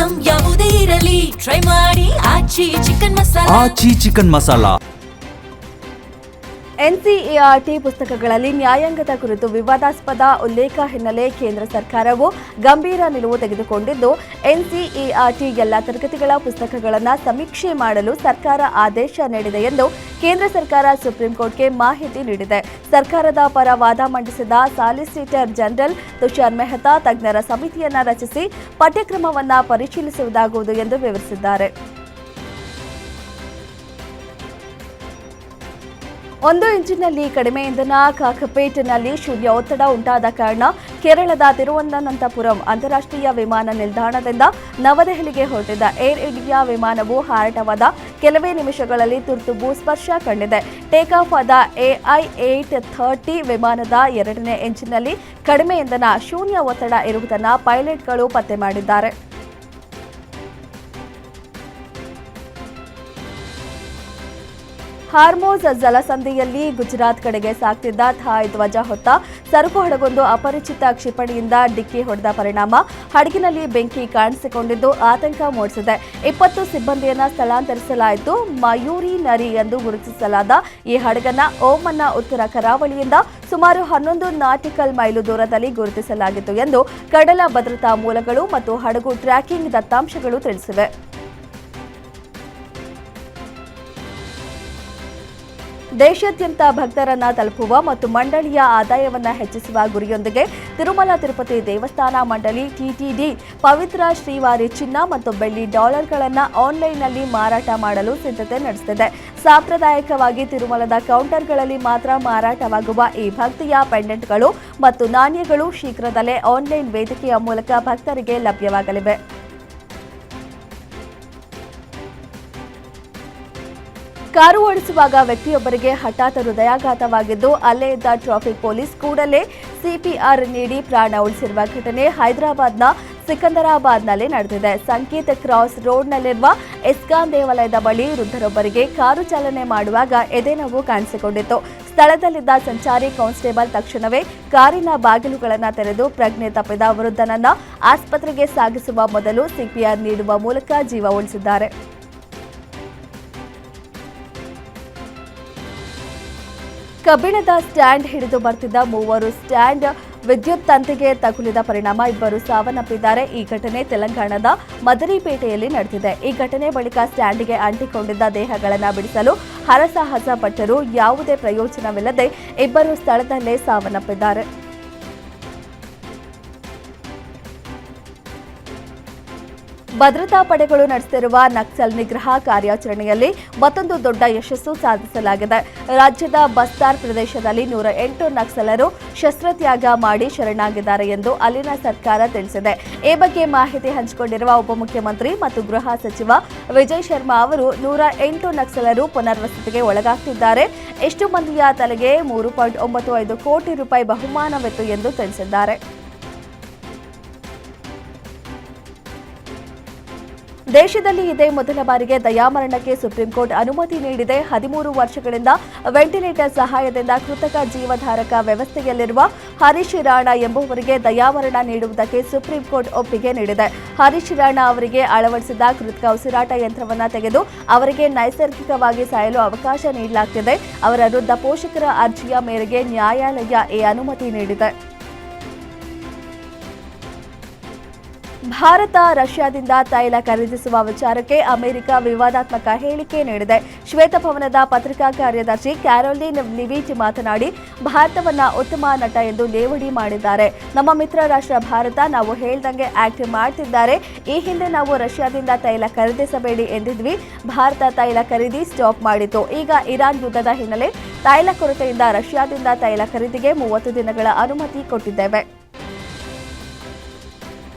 Item ಯಾವುದೇ ಇರಲಿ try ಮಾಡಿ ಆಚಿ ಚಿಕನ್ ಮಸಾಲಾ. ಎನ್ಸಿಇಆರ್ಟಿ ಪುಸ್ತಕಗಳಲ್ಲಿ ನ್ಯಾಯಾಂಗದ ಕುರಿತು ವಿವಾದಾಸ್ಪದ ಉಲ್ಲೇಖ ಹಿನ್ನೆಲೆ ಕೇಂದ್ರ ಸರ್ಕಾರವು ಗಂಭೀರ ನಿಲುವು ತೆಗೆದುಕೊಂಡಿದ್ದು, ಎನ್ಸಿಇಆರ್ಟಿ ಎಲ್ಲ ತರಗತಿಗಳ ಪುಸ್ತಕಗಳನ್ನು ಸಮೀಕ್ಷೆ ಮಾಡಲು ಸರ್ಕಾರ ಆದೇಶ ನೀಡಿದೆ ಎಂದು ಕೇಂದ್ರ ಸರ್ಕಾರ ಸುಪ್ರೀಂ ಕೋರ್ಟ್ಗೆ ಮಾಹಿತಿ ನೀಡಿದೆ. ಸರ್ಕಾರದ ಪರ ವಾದ ಮಂಡಿಸಿದ ಸಾಲಿಸಿಟರ್ ಜನರಲ್ ತುಷಾರ್ ಮೆಹ್ತಾ ತಜ್ಞರ ಸಮಿತಿಯನ್ನು ರಚಿಸಿ ಪಠ್ಯಕ್ರಮವನ್ನು ಪರಿಶೀಲಿಸುವುದಾಗುವುದು ಎಂದು ವಿವರಿಸಿದ್ದಾರೆ. ಒಂದು ಇಂಚಿನಲ್ಲಿ ಕಡಿಮೆ ಇಂಧನ. ಕಾಕಪೇಟ್ನಲ್ಲಿ ಶೂನ್ಯ ಒತ್ತಡ ಉಂಟಾದ ಕಾರಣ ಕೇರಳದ ತಿರುವನಂತಪುರಂ ಅಂತಾರಾಷ್ಟ್ರೀಯ ವಿಮಾನ ನಿಲ್ದಾಣದಿಂದ ನವದೆಹಲಿಗೆ ಹೊರಟಿದ್ದ ಏರ್ ಇಂಡಿಯಾ ವಿಮಾನವು ಹಾರಾಟವಾದ ಕೆಲವೇ ನಿಮಿಷಗಳಲ್ಲಿ ತುರ್ತು ಭೂಸ್ಪರ್ಶ ಕಂಡಿದೆ. ಟೇಕ್ ಆಫ್ ಆದ AI-830 ವಿಮಾನದ ಎರಡನೇ ಇಂಜಿನ್ನಲ್ಲಿ ಕಡಿಮೆ ಇಂಧನ, ಶೂನ್ಯ ಒತ್ತಡ ಇರುವುದನ್ನು ಪೈಲಟ್ಗಳು ಪತ್ತೆ ಮಾಡಿದ್ದಾರೆ. ಹಾರ್ಮೋಸ್ ಜಲಸಂಧಿಯಲ್ಲಿ ಗುಜರಾತ್ ಕಡೆಗೆ ಸಾಗ್ತಿದ್ದ ಥಾಯ್ ಧ್ವಜ ಹೊತ್ತ ಸರಕು ಹಡಗೊಂದು ಅಪರಿಚಿತ ಕ್ಷಿಪಣಿಯಿಂದ ಡಿಕ್ಕಿ ಹೊಡೆದ ಪರಿಣಾಮ ಹಡಗಿನಲ್ಲಿ ಬೆಂಕಿ ಕಾಣಿಸಿಕೊಂಡಿದ್ದು ಆತಂಕ ಮೂಡಿಸಿದೆ. 20 ಸಿಬ್ಬಂದಿಯನ್ನು ಸ್ಥಳಾಂತರಿಸಲಾಯಿತು. ಮಯೂರಿ ನರಿ ಎಂದು ಗುರುತಿಸಲಾದ ಈ ಹಡಗನ್ನು ಓಮನ್ನ ಉತ್ತರ ಕರಾವಳಿಯಿಂದ ಸುಮಾರು 11 ನಾಟಿಕಲ್ ಮೈಲು ದೂರದಲ್ಲಿ ಗುರುತಿಸಲಾಗಿತ್ತು ಎಂದು ಕಡಲ ಭದ್ರತಾ ಮೂಲಗಳು ಮತ್ತು ಹಡಗು ಟ್ರ್ಯಾಕಿಂಗ್ ದತ್ತಾಂಶಗಳು ತಿಳಿಸಿವೆ. ದೇಶಾದ್ಯಂತ ಭಕ್ತರನ್ನ ತಲುಪುವ ಮತ್ತು ಮಂಡಳಿಯ ಆದಾಯವನ್ನು ಹೆಚ್ಚಿಸುವ ಗುರಿಯೊಂದಿಗೆ ತಿರುಮಲ ತಿರುಪತಿ ದೇವಸ್ಥಾನ ಮಂಡಳಿ TTD ಪವಿತ್ರ ಶ್ರೀವಾರಿ ಚಿನ್ನ ಮತ್ತು ಬೆಳ್ಳಿ ಡಾಲರ್ಗಳನ್ನು ಆನ್ಲೈನ್ನಲ್ಲಿ ಮಾರಾಟ ಮಾಡಲು ಸಿದ್ಧತೆ ನಡೆಸುತ್ತಿದೆ. ಸಾಂಪ್ರದಾಯಿಕವಾಗಿ ತಿರುಮಲದ ಕೌಂಟರ್ಗಳಲ್ಲಿ ಮಾತ್ರ ಮಾರಾಟವಾಗುವ ಈ ಭಕ್ತಿಯ ಪೆಂಡೆಂಟ್ಗಳು ಮತ್ತು ನಾಣ್ಯಗಳು ಶೀಘ್ರದಲ್ಲೇ ಆನ್ಲೈನ್ ವೇದಿಕೆಯ ಮೂಲಕ ಭಕ್ತರಿಗೆ ಲಭ್ಯವಾಗಲಿವೆ. ಕಾರು ಓಡಿಸುವಾಗ ವ್ಯಕ್ತಿಯೊಬ್ಬರಿಗೆ ಹಠಾತ್ ಹೃದಯಾಘಾತವಾಗಿದ್ದು, ಅಲ್ಲೇ ಇದ್ದ ಟ್ರಾಫಿಕ್ ಪೊಲೀಸ್ ಕೂಡಲೇ CPR ನೀಡಿ ಪ್ರಾಣ ಉಳಿಸಿರುವ ಘಟನೆ ಹೈದರಾಬಾದ್ನ ಸಿಕಂದರಾಬಾದ್ನಲ್ಲಿ ನಡೆದಿದೆ. ಸಂಕೇತ್ ಕ್ರಾಸ್ ರೋಡ್ನಲ್ಲಿರುವ ಇಸ್ಕಾನ್ ದೇವಾಲಯದ ಬಳಿ ವೃದ್ಧರೊಬ್ಬರಿಗೆ ಕಾರು ಚಾಲನೆ ಮಾಡುವಾಗ ಎದೆನೋವು ಕಾಣಿಸಿಕೊಂಡಿತ್ತು. ಸ್ಥಳದಲ್ಲಿದ್ದ ಸಂಚಾರಿ ಕಾನ್ಸ್ಟೇಬಲ್ ತಕ್ಷಣವೇ ಕಾರಿನ ಬಾಗಿಲುಗಳನ್ನು ತೆರೆದು ಪ್ರಜ್ಞೆ ತಪ್ಪಿದ ವೃದ್ಧನನ್ನ ಆಸ್ಪತ್ರೆಗೆ ಸಾಗಿಸುವ ಮೊದಲು CPR ನೀಡುವ ಮೂಲಕ ಜೀವ ಉಳಿಸಿದ್ದಾರೆ. ಕಬ್ಬಿಣದ ಸ್ಟ್ಯಾಂಡ್ ಹಿಡಿದು ಬರ್ತಿದ್ದ ಮೂವರು ಸ್ಟ್ಯಾಂಡ್ ವಿದ್ಯುತ್ ತಂತಿಗೆ ತಗುಲಿದ ಪರಿಣಾಮ ಇಬ್ಬರು ಸಾವನ್ನಪ್ಪಿದ್ದಾರೆ. ಈ ಘಟನೆ ತೆಲಂಗಾಣದ ಮದರಿಪೇಟೆಯಲ್ಲಿ ನಡೆದಿದೆ. ಈ ಘಟನೆ ಬಳಿಕ ಸ್ಟ್ಯಾಂಡ್ಗೆ ಅಂಟಿಕೊಂಡಿದ್ದ ದೇಹಗಳನ್ನು ಬಿಡಿಸಲು ಹರಸಾಹಸ ಪಟ್ಟರೂ ಯಾವುದೇ ಪ್ರಯೋಜನವಿಲ್ಲದೆ ಇಬ್ಬರು ಸ್ಥಳದಲ್ಲೇ ಸಾವನ್ನಪ್ಪಿದ್ದಾರೆ. ಭದ್ರತಾ ಪಡೆಗಳು ನಡೆಸುತ್ತಿರುವ ನಕ್ಸಲ್ ನಿಗ್ರಹ ಕಾರ್ಯಾಚರಣೆಯಲ್ಲಿ ಮತ್ತೊಂದು ದೊಡ್ಡ ಯಶಸ್ಸು ಸಾಧಿಸಲಾಗಿದೆ. ರಾಜ್ಯದ ಬಸ್ತಾರ್ ಪ್ರದೇಶದಲ್ಲಿ 108 ನಕ್ಸಲರು ಶಸ್ತ್ರತ್ಯಾಗ ಮಾಡಿ ಶರಣಾಗಿದ್ದಾರೆ ಎಂದು ಅಲ್ಲಿನ ಸರ್ಕಾರ ತಿಳಿಸಿದೆ. ಈ ಬಗ್ಗೆ ಮಾಹಿತಿ ಹಂಚಿಕೊಂಡಿರುವ ಉಪಮುಖ್ಯಮಂತ್ರಿ ಮತ್ತು ಗೃಹ ಸಚಿವ ವಿಜಯ್ ಶರ್ಮಾ ಅವರು 108 ನಕ್ಸಲರು ಪುನರ್ವಸತಿಗೆ ಒಳಗಾಗ್ತಿದ್ದಾರೆ. ಎಷ್ಟು ಮಂದಿಯ ತಲೆಗೆ 3.95 ಕೋಟಿ ರೂಪಾಯಿ ಬಹುಮಾನವಿತ್ತು ಎಂದು ತಿಳಿಸಿದ್ದಾರೆ. ದೇಶದಲ್ಲಿ ಇದೇ ಮೊದಲ ಬಾರಿಗೆ ದಯಾಮರಣಕ್ಕೆ ಸುಪ್ರೀಂ ಕೋರ್ಟ್ ಅನುಮತಿ ನೀಡಿದೆ. 13 ವರ್ಷಗಳಿಂದ ವೆಂಟಿಲೇಟರ್ ಸಹಾಯದಿಂದ ಕೃತಕ ಜೀವಧಾರಕ ವ್ಯವಸ್ಥೆಯಲ್ಲಿರುವ ಹರೀಶ್ ರಾಣಾ ಎಂಬುವರಿಗೆ ದಯಾಮರಣ ನೀಡುವುದಕ್ಕೆ ಸುಪ್ರೀಂ ಕೋರ್ಟ್ ಒಪ್ಪಿಗೆ ನೀಡಿದೆ. ಹರೀಶ್ ರಾಣಾ ಅವರಿಗೆ ಅಳವಡಿಸಿದ ಕೃತಕ ಉಸಿರಾಟ ಯಂತ್ರವನ್ನು ತೆಗೆದು ಅವರಿಗೆ ನೈಸರ್ಗಿಕವಾಗಿ ಸಾಯಲು ಅವಕಾಶ ನೀಡಲಾಗುತ್ತಿದೆ. ಅವರ ವೃದ್ಧ ಪೋಷಕರ ಅರ್ಜಿಯ ಮೇರೆಗೆ ನ್ಯಾಯಾಲಯ ಈ ಅನುಮತಿ ನೀಡಿದೆ. ಭಾರತ ರಷ್ಯಾದಿಂದ ತೈಲ ಖರೀದಿಸುವ ವಿಚಾರಕ್ಕೆ ಅಮೆರಿಕ ವಿವಾದಾತ್ಮಕ ಹೇಳಿಕೆ ನೀಡಿದೆ. ಶ್ವೇತಭವನದ ಪತ್ರಿಕಾ ಕಾರ್ಯದರ್ಶಿ ಕ್ಯಾರೋಲಿನ್ ಲಿವಿಚ್ ಮಾತನಾಡಿ, ಭಾರತವನ್ನ ಉತ್ತಮ ನಟ ಎಂದು ಲೇವಡಿ ಮಾಡಿದ್ದಾರೆ. ನಮ್ಮ ಮಿತ್ರ ರಾಷ್ಟ್ರ ಭಾರತ ನಾವು ಹೇಳ್ದಂಗೆ ಆಕ್ಟ್ ಮಾಡ್ತಿದ್ದಾರೆ. ಈ ಹಿಂದೆ ನಾವು ರಷ್ಯಾದಿಂದ ತೈಲ ಖರೀದಿಸಬೇಡಿ ಎಂದಿದ್ವಿ. ಭಾರತ ತೈಲ ಖರೀದಿ ಸ್ಟಾಪ್ ಮಾಡಿತು. ಈಗ ಇರಾನ್ ಯುದ್ಧದ ಹಿನ್ನೆಲೆ ತೈಲ ಕೊರತೆಯಿಂದ ರಷ್ಯಾದಿಂದ ತೈಲ ಖರೀದಿಗೆ 30 ದಿನಗಳ ಅನುಮತಿ ಕೊಟ್ಟಿದ್ದೇವೆ.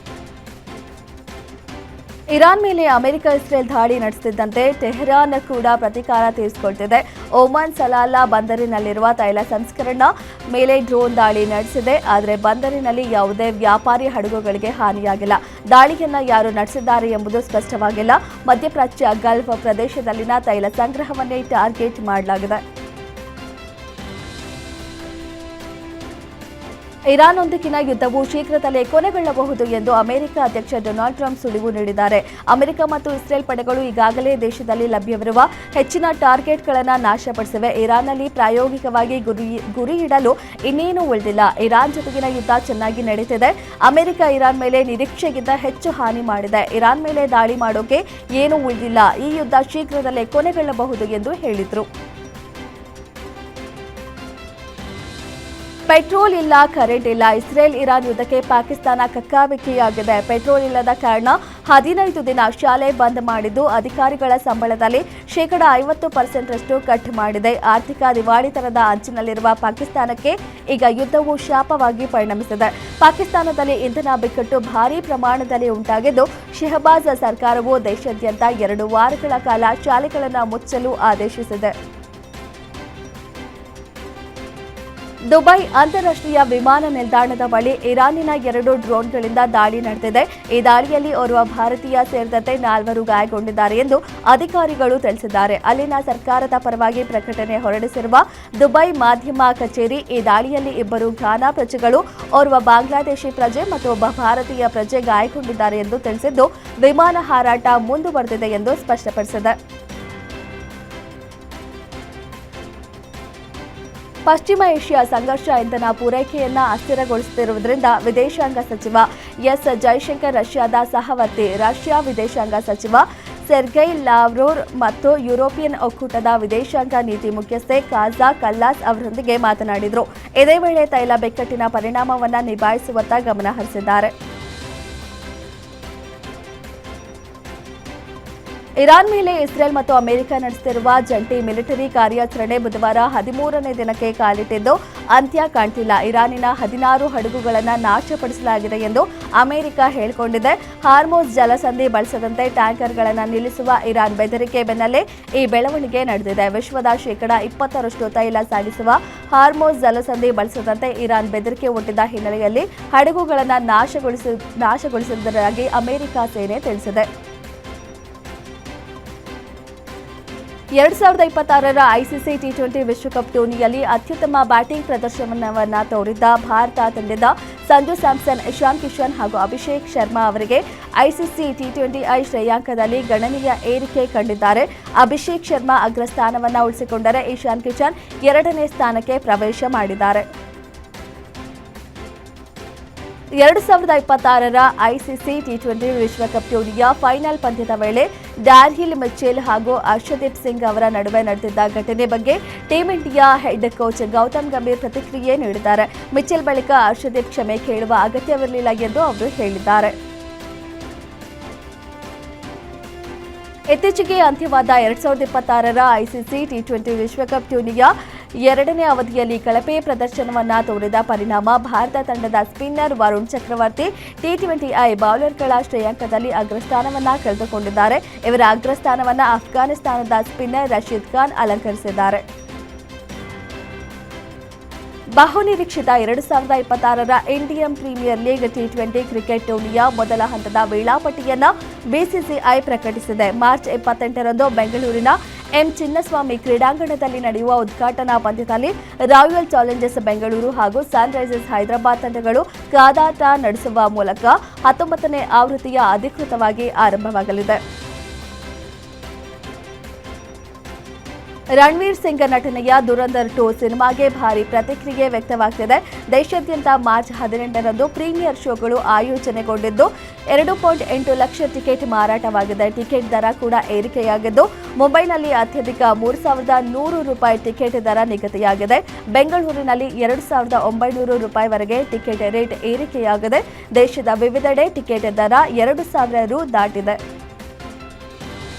ಇರಾನ್ ಮೇಲೆ ಅಮೆರಿಕ ಇಸ್ರೇಲ್ ದಾಳಿ ನಡೆಸುತ್ತಿದ್ದಂತೆ ಟೆಹರಾನ್ ಕೂಡ ಪ್ರತೀಕಾರ ತೀರಿಸಿಕೊಳ್ತಿದೆ. ಒಮಾನ್ ಸಲಾಲಾ ಬಂದರಿನಲ್ಲಿರುವ ತೈಲ ಸಂಸ್ಕರಣಾ ಮೇಲೆ ಡ್ರೋನ್ ದಾಳಿ ನಡೆಸಿದೆ. ಆದರೆ ಬಂದರಿನಲ್ಲಿ ಯಾವುದೇ ವ್ಯಾಪಾರಿ ಹಡಗುಗಳಿಗೆ ಹಾನಿಯಾಗಿಲ್ಲ. ದಾಳಿಯನ್ನು ಯಾರು ನಡೆಸಿದ್ದಾರೆ ಎಂಬುದು ಸ್ಪಷ್ಟವಾಗಿಲ್ಲ. ಮಧ್ಯಪ್ರಾಚ್ಯ ಗಲ್ಫ್ ಪ್ರದೇಶದಲ್ಲಿನ ತೈಲ ಸಂಗ್ರಹವನ್ನೇ ಟಾರ್ಗೆಟ್ ಮಾಡಲಾಗಿದೆ. ಇರಾನ್ನೊಂದಿಗಿನ ಯುದ್ಧವು ಶೀಘ್ರದಲ್ಲೇ ಕೊನೆಗೊಳ್ಳಬಹುದು ಎಂದು ಅಮೆರಿಕ ಅಧ್ಯಕ್ಷ ಡೊನಾಲ್ಡ್ ಟ್ರಂಪ್ ಸುಳಿವು ನೀಡಿದ್ದಾರೆ. ಅಮೆರಿಕ ಮತ್ತು ಇಸ್ರೇಲ್ ಪಡೆಗಳು ಈಗಾಗಲೇ ದೇಶದಲ್ಲಿ ಲಭ್ಯವಿರುವ ಹೆಚ್ಚಿನ ಟಾರ್ಗೆಟ್ಗಳನ್ನು ನಾಶಪಡಿಸಿವೆ. ಇರಾನ್ನಲ್ಲಿ ಪ್ರಾಯೋಗಿಕವಾಗಿ ಗುರಿ ಇಡಲು ಇನ್ನೇನೂ ಉಳಿದಿಲ್ಲ. ಇರಾನ್ ಜೊತೆಗಿನ ಯುದ್ಧ ಚೆನ್ನಾಗಿ ನಡೀತಿದೆ. ಅಮೆರಿಕ ಇರಾನ್ ಮೇಲೆ ನಿರೀಕ್ಷೆಗಿಂತ ಹೆಚ್ಚು ಹಾನಿ ಮಾಡಿದೆ. ಇರಾನ್ ಮೇಲೆ ದಾಳಿ ಮಾಡೋಕೆ ಏನೂ ಉಳಿದಿಲ್ಲ. ಈ ಯುದ್ಧ ಶೀಘ್ರದಲ್ಲೇ ಕೊನೆಗೊಳ್ಳಬಹುದು ಎಂದು ಹೇಳಿದರು. ಪೆಟ್ರೋಲ್ ಇಲ್ಲ, ಕರೆಂಟ್ ಇಲ್ಲ. ಇಸ್ರೇಲ್ ಇರಾನ್ ಯುದ್ಧಕ್ಕೆ ಪಾಕಿಸ್ತಾನ ಕಕ್ಕಾಬಿಕ್ಕಿಯಾಗಿದೆ. ಪೆಟ್ರೋಲ್ ಇಲ್ಲದ ಕಾರಣ 15 ದಿನ ಶಾಲೆ ಬಂದ್ ಮಾಡಿದ್ದು, ಅಧಿಕಾರಿಗಳ ಸಂಬಳದಲ್ಲಿ -50% ಕಟ್ ಮಾಡಿದೆ. ಆರ್ಥಿಕ ದಿವಾಳಿತನದ ಅಂಚಿನಲ್ಲಿರುವ ಪಾಕಿಸ್ತಾನಕ್ಕೆ ಈಗ ಯುದ್ಧವು ಶಾಪವಾಗಿ ಪರಿಣಮಿಸಿದೆ. ಪಾಕಿಸ್ತಾನದಲ್ಲಿ ಇಂಧನ ಬಿಕ್ಕಟ್ಟು ಭಾರೀ ಪ್ರಮಾಣದಲ್ಲಿ ಉಂಟಾಗಿದ್ದು, ಶೆಹಬಾಜ್ ಸರ್ಕಾರವು ದೇಶಾದ್ಯಂತ 2 ವಾರಗಳ ಕಾಲ ಶಾಲೆಗಳನ್ನು ಮುಚ್ಚಲು ಆದೇಶಿಸಿದೆ. ದುಬೈ ಅಂತಾರಾಷ್ಟ್ರೀಯ ವಿಮಾನ ನಿಲ್ದಾಣದ ಬಳಿ ಇರಾನಿನ 2 ಡ್ರೋನ್ಗಳಿಂದ ದಾಳಿ ನಡೆದಿದೆ. ಈ ದಾಳಿಯಲ್ಲಿ ಓರ್ವ ಭಾರತೀಯ ಸೇರಿದಂತೆ 4 ಗಾಯಗೊಂಡಿದ್ದಾರೆ ಎಂದು ಅಧಿಕಾರಿಗಳು ತಿಳಿಸಿದ್ದಾರೆ. ಅಲ್ಲಿನ ಸರ್ಕಾರದ ಪರವಾಗಿ ಪ್ರಕಟಣೆ ಹೊರಡಿಸಿರುವ ದುಬೈ ಮಾಧ್ಯಮ ಕಚೇರಿ ಈ ದಾಳಿಯಲ್ಲಿ 2 ಘಾನಾ ಪ್ರಜೆಗಳು, ಓರ್ವ ಬಾಂಗ್ಲಾದೇಶಿ ಪ್ರಜೆ ಮತ್ತು ಒಬ್ಬ ಭಾರತೀಯ ಪ್ರಜೆ ಗಾಯಗೊಂಡಿದ್ದಾರೆ ಎಂದು ತಿಳಿಸಿದ್ದು, ವಿಮಾನ ಹಾರಾಟ ಮುಂದುವರೆದಿದೆ ಎಂದು ಸ್ಪಷ್ಟಪಡಿಸಿದೆ. ಪಶ್ಚಿಮ ಏಷ್ಯಾ ಸಂಘರ್ಷ ಇಂಧನ ಪೂರೈಕೆಯನ್ನು ಅಸ್ಥಿರಗೊಳಿಸುತ್ತಿರುವುದರಿಂದ ವಿದೇಶಾಂಗ ಸಚಿವ ಎಸ್ ಜೈಶಂಕರ್ ರಷ್ಯಾದ ಸಹವರ್ತಿ ರಷ್ಯಾ ವಿದೇಶಾಂಗ ಸಚಿವ ಸೆರ್ಗೈ ಲಾವ್ರೋವ್ ಮತ್ತು ಯುರೋಪಿಯನ್ ಒಕ್ಕೂಟದ ವಿದೇಶಾಂಗ ನೀತಿ ಮುಖ್ಯಸ್ಥೆ ಕಾಜಾ ಕಲ್ಲಾಸ್ ಅವರೊಂದಿಗೆ ಮಾತನಾಡಿದರು. ಇದೇ ವೇಳೆ ತೈಲ ಬಿಕ್ಕಟ್ಟಿನ ಪರಿಣಾಮವನ್ನು ನಿಭಾಯಿಸುವತ್ತ ಗಮನ ಹರಿಸಿದ್ದಾರೆ. ಇರಾನ್ ಮೇಲೆ ಇಸ್ರೇಲ್ ಮತ್ತು ಅಮೆರಿಕ ನಡೆಸುತ್ತಿರುವ ಜಂಟಿ ಮಿಲಿಟರಿ ಕಾರ್ಯಾಚರಣೆ ಬುಧವಾರ 13ನೇ ದಿನಕ್ಕೆ ಕಾಲಿಟ್ಟಿದ್ದು, ಅಂತ್ಯ ಕಾಣ್ತಿಲ್ಲ. ಇರಾನಿನ 16 ಹಡಗುಗಳನ್ನು ನಾಶಪಡಿಸಲಾಗಿದೆ ಎಂದು ಅಮೆರಿಕ ಹೇಳಿಕೊಂಡಿದೆ. ಹಾರ್ಮೋಸ್ ಜಲಸಂಧಿ ಬಳಸದಂತೆ ಟ್ಯಾಂಕರ್ಗಳನ್ನು ನಿಲ್ಲಿಸುವ ಇರಾನ್ ಬೆದರಿಕೆ ಬೆನ್ನಲ್ಲೇ ಈ ಬೆಳವಣಿಗೆ ನಡೆದಿದೆ. ವಿಶ್ವದ -20% ತೈಲ ಸಾಗಿಸುವ ಹಾರ್ಮೋಸ್ ಜಲಸಂಧಿ ಬಳಸದಂತೆ ಇರಾನ್ ಬೆದರಿಕೆ ಒಡ್ಡಿದ ಹಿನ್ನೆಲೆಯಲ್ಲಿ ಹಡಗುಗಳನ್ನು ನಾಶಗೊಳಿಸಿರುವುದಾಗಿ ಅಮೆರಿಕ ಸೇನೆ ತಿಳಿಸಿದೆ. 2026ರ ಐಸಿಸಿ ಟಿ20 ವಿಶ್ವಕಪ್ ಟೂರ್ನಿಯಲ್ಲಿ ಅತ್ಯುತ್ತಮ ಬ್ಯಾಟಿಂಗ್ ಪ್ರದರ್ಶನವನ್ನು ತೋರಿದ್ದ ಭಾರತ ತಂಡದ ಸಂಜು ಸ್ಯಾಮ್ಸನ್, ಇಶಾನ್ ಕಿಶನ್ ಹಾಗೂ ಅಭಿಷೇಕ್ ಶರ್ಮಾ ಅವರಿಗೆ ಐಸಿಸಿ ಟಿ20ಐ ಶ್ರೇಯಾಂಕದಲ್ಲಿ ಗಣನೀಯ ಏರಿಕೆ ಕಂಡಿದ್ದಾರೆ. ಅಭಿಷೇಕ್ ಶರ್ಮಾ ಅಗ್ರಸ್ಥಾನವನ್ನು ಉಳಿಸಿಕೊಂಡರೆ ಇಶಾನ್ ಕಿಶನ್ 2ನೇ ಸ್ಥಾನಕ್ಕೆ ಪ್ರವೇಶ ಮಾಡಿದ್ದಾರೆ. 2026ರ ಐಸಿಸಿ ಟಿ20 ವಿಶ್ವಕಪ್ ಟೂರ್ನಿಯ ಫೈನಲ್ ಪಂದ್ಯದ ವೇಳೆ ಡ್ಯಾನಿಯಲ್ ಮಿಚೆಲ್ ಹಾಗೂ ಹರ್ಷದೀಪ್ ಸಿಂಗ್ ಅವರ ನಡುವೆ ನಡೆದಿದ್ದ ಘಟನೆ ಬಗ್ಗೆ team India head coach Gautam Gambhir ಪ್ರತಿಕ್ರಿಯೆ ನೀಡಿದ್ದಾರೆ. ಮಿಚೆಲ್ ಬಳಿಕ ಹರ್ಷದೀಪ್ ಕ್ಷಮೆ ಕೇಳುವ ಅಗತ್ಯವಿರಲಿಲ್ಲ ಎಂದು ಅವರು ಹೇಳಿದ್ದಾರೆ. ಇತ್ತೀಚೆಗೆ ಅಂತ್ಯವಾದ 2026ರ ಐಸಿಸಿ ಟಿ20 ವಿಶ್ವಕಪ್ ಟೂರ್ನಿಯ 2ನೇ ಅವಧಿಯಲ್ಲಿ ಕಳಪೆ ಪ್ರದರ್ಶನವನ್ನು ತೋರಿದ ಪರಿಣಾಮ ಭಾರತ ತಂಡದ ಸ್ಪಿನ್ನರ್ ವರುಣ್ ಚಕ್ರವರ್ತಿ ಟಿ20ಐ ಬೌಲರ್ಗಳ ಶ್ರೇಯಾಂಕದಲ್ಲಿ ಅಗ್ರಸ್ಥಾನವನ್ನು ಕಳೆದುಕೊಂಡಿದ್ದಾರೆ. ಇವರ ಅಗ್ರಸ್ಥಾನವನ್ನು ಅಫ್ಘಾನಿಸ್ತಾನದ ಸ್ಪಿನ್ನರ್ ರಶೀದ್ ಖಾನ್ ಅಲಂಕರಿಸಿದ್ದಾರೆ. ಬಹುನಿರೀಕ್ಷಿತ 2026ರ ಇಂಡಿಯನ್ ಪ್ರೀಮಿಯರ್ ಲೀಗ್ ಟಿ20 ಕ್ರಿಕೆಟ್ ಟೂರ್ನಿಯ ಮೊದಲ ಹಂತದ ವೇಳಾಪಟ್ಟಿಯನ್ನು ಬಿಸಿಸಿಐ ಪ್ರಕಟಿಸಿದೆ. ಮಾರ್ಚ್ 28ರಂದು ಬೆಂಗಳೂರಿನ ಎಂ ಚಿನ್ನಸ್ವಾಮಿ ಕ್ರೀಡಾಂಗಣದಲ್ಲಿ ನಡೆಯುವ ಉದ್ಘಾಟನಾ ಪಂದ್ಯದಲ್ಲಿ ರಾಯಲ್ ಚಾಲೆಂಜರ್ಸ್ ಬೆಂಗಳೂರು ಹಾಗೂ ಸನ್ರೈಸರ್ಸ್ ಹೈದರಾಬಾದ್ ತಂಡಗಳು ಕಾದಾಟ ನಡೆಸುವ ಮೂಲಕ 19ನೇ ಆವೃತ್ತಿಯ ಅಧಿಕೃತವಾಗಿ ಆರಂಭವಾಗಲಿದೆ. ರಣವೀರ್ ಸಿಂಗ್ ನಟನೆಯ ದುರಂಧರ್ 2 ಸಿನಿಮಾಗೆ ಭಾರಿ ಪ್ರತಿಕ್ರಿಯೆ ವ್ಯಕ್ತವಾಗ್ತಿದೆ. ದೇಶಾದ್ಯಂತ ಮಾರ್ಚ್ 18ರಂದು ಪ್ರೀಮಿಯರ್ ಶೋಗಳು ಆಯೋಜನೆಗೊಂಡಿದ್ದು 2.8 ಲಕ್ಷ ಟಿಕೆಟ್ ಮಾರಾಟವಾಗಿದೆ. ಟಿಕೆಟ್ ದರ ಕೂಡ ಏರಿಕೆಯಾಗಿದ್ದು, ಮುಂಬೈನಲ್ಲಿ ಅತ್ಯಧಿಕ ₹3,100 ಟಿಕೆಟ್ ದರ ನಿಗದಿಯಾಗಿದೆ. ಬೆಂಗಳೂರಿನಲ್ಲಿ ₹2,900ವರೆಗೆ ಟಿಕೆಟ್ ರೇಟ್ ಏರಿಕೆಯಾಗಿದೆ. ದೇಶದ ವಿವಿಧೆಡೆ ಟಿಕೆಟ್ ದರ ₹2,000 ದಾಟಿದೆ.